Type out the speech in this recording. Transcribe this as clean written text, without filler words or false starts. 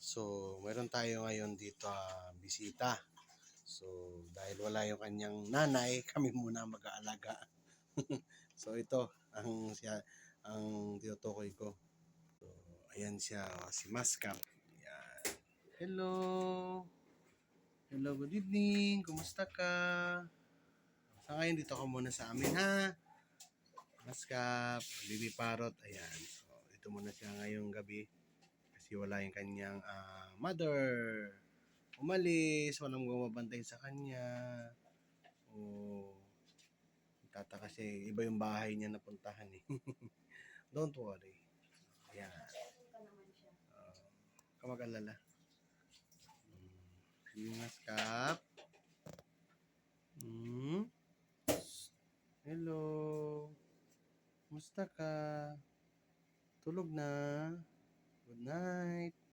So, meron tayo ngayon dito bisita. So, dahil wala yung kanyang nanay, kami muna mag-aalaga. So, ito ang tinutukoy ko. So, ayan siya, si Mascap. Ayan. Hello. Hello, good evening. Kumusta ka? Sa ngayon, dito ka muna sa amin, ha? Mascap, baby parrot, ayan. So, ito muna siya ngayong gabi. Kasi wala yung kanyang mother. Umalis, walang bumabantay sa kanya. Oh, tata kasi iba yung bahay niya napuntahan eh. Don't worry. Ayan. Kamag-alala. Mascap. Hello. Kumusta ka? Tulog na. Good night.